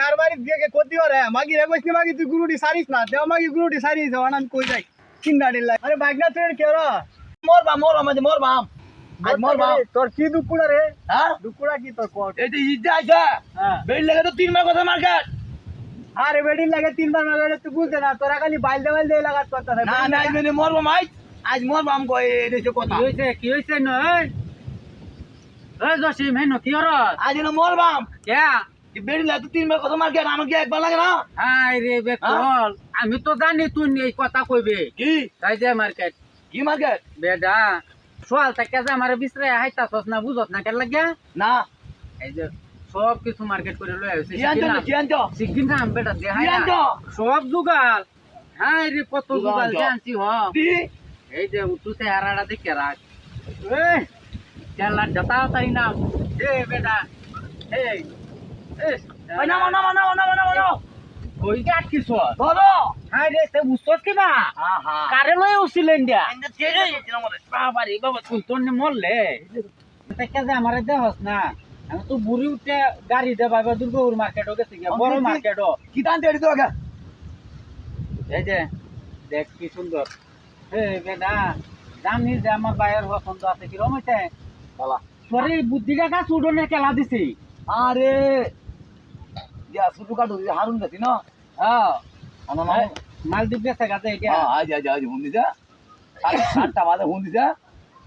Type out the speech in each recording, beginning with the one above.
কারবারি দিয়ে ক্ষতি করে মাগি রে কইছি মাগি তুই গুরুটি সারিস না দেও মাগি গুরুটি সারিস যাওয়ান আমি কই যাই চিন্তা দিলা আরে বাইকনা তুই কে রে মোর বাম আজ মোর বাম তোর কি দুকুড়া রে হ্যাঁ দুকুড়া কি তোর কোট এই যে ইদে আইছা হ্যাঁ বেল লাগে তো 3 মাস কথা মার্কেট আরে বেডিন লাগে 3 বার মাগলে তুই বুঝছ না তোরা খালি বাইল দে লাগাত কথা না না মানে মোর বাম আজ মোর বাম কই এসে কথা কি হইছে নয় ওই জসিম হেন কি হর আজ না মোর বাম কে বেল লাগে তো 3 মাস কথা মার্কেট আমাকে একবার লাগে না হাই রে বেকল আমি তো জানি তুই এই কথা কইবে কি তাই দে মার্কেট কি মার্কেট বেডা সোয়াল থেকে যে আমার বিছরে হাইতাছস না বুঝত না কেন লাগিয়া না এই যে সব কিছু মার্কেট করে লই আইছে কি আনছো সিকিম নাম বেটা দে হাই কি আনছো সব জুগাল হাই রে কত জুগাল জানছি হ কি এই যে উঠুতে হারাড়া দেখে রাখ এই চালা জতা তাই না এ বেটা এই না কই গাট কি সর ধরো হাই রে তে বুঝছস কি বা আহা কারে লই উছিলেন দিয়া আইন্দা ছেড়ে দিছি না মরে বাবা রে বাবা তুই তো মরলে থেকে যে আমারে দেহস না আমি তো বুড়ি উঠে গাড়ি দে বাবা দুর্গাপুর মার্কেটও গেছি গিয়া বড় মার্কেটও কি টানতে এড়ি তো আগে এই যে দেখ কি সুন্দর এই বেটা জানিস যে আমার বাইরের পছন্দ আছে কি রকম হইছে বালা তোর এই বুদ্ধিটা কাজ উঠোনে কেলা দিছি আরে ইয়া সুটু কাটু হারুন গেছি না হ্যাঁ আমার মামা মালদ্বীপ গেছে গাছে এটা হ্যাঁ আজ হুন দিছা 7টা বাজে হুন দিছা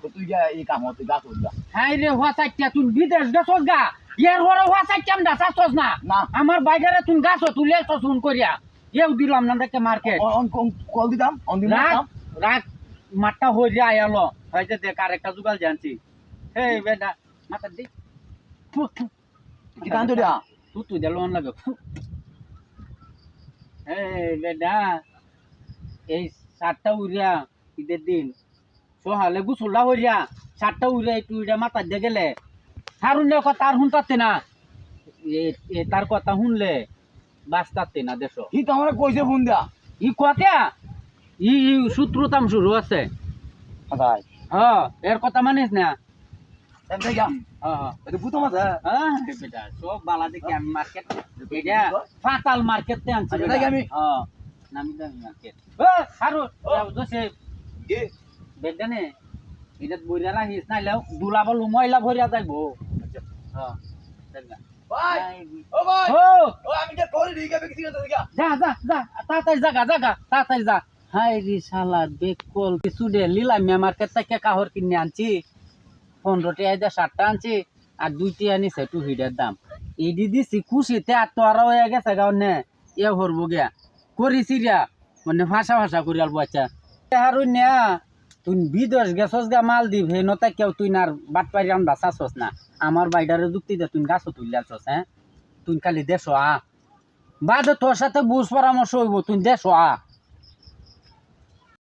তো তুই যা এই কাম হতে গাছ উঠা হাই রে হওয়া চাইটা তুই বিদেশ গেছস গা ইয়ার হরে হওয়া চাইটা আমরা চাচ্ছস না না আমার বাইরে তুই গাছ তুলে শুন করিয়া এও দিলাম না দেখে মার্কেট অন কল দিতাম অন দিলাম রাত মাঠটা হয়ে যায় আলো হয়তো দেখ আর একটা জুগাল জানছি এই বেটা মাথা দি কি টানতে দিয়া তুই দিল লাগে এই বেটা এই 7টা উড়িয়া ঈদের দিন সহালে গুছুলা হইয়া 7টা উড়িয়া একটু উড়িয়া মাথা দিয়ে গেলে হারুনের কথা আর শুনতাতে না তার কথা শুনলে বাঁচতাতে না দেশ কি তো আমরা কইছে ফোন দিয়া ই কথা ই সূত্রতাম শুরু আছে আদাই হ্যাঁ এর কথা মানিস না এমতে যা হ্যাঁ এটা বুতো মাছ হ্যাঁ বেটা সব বালা দেখি আমি মার্কেট এটা ফাতাল মার্কেট তে আনছি আচ্ছা, দেখি আমি। হ্যাঁ নামি দামি মার্কেট ও হারু দোসে কি বেটা নে এটা বইরা রাখিস নাইলে দুলাবল ময়লা ভরিয়া যাইবো হ্যাঁ দেখনা ভাই ও ভাই ও ও আমি যে করি দিগা বেকি দিগা দিগা যা তাড়াতাড়ি তাড়াতাড়ি যা হাই রে শালা বেকল কিছু দে লিলা মে মার্কেট থেকে কাহর কিনে আনছি 15 টাকা দিয়ে 7টা আনছি আর 2 টাকা নিছে টু হিডের দাম এডি দিছি খুশিতে আর তো আর হয়ে গেছে গাওনে এ হরব গিয়া করিছি রিয়া মানে ভাষা করিয়াল বাচ্চা হারুন না তুই বিদেশ গেছস গা মাল দিব হে নতা কেউ তুই না বাট পারি আমরা চাছস না আমার বাইডারে যুক্তি দে তুই গাছ তুলিয়াছস হ্যাঁ তুই খালি দেশ বাদে তোর সাথে বুঝ পরামর্শ হইব তুই দেশ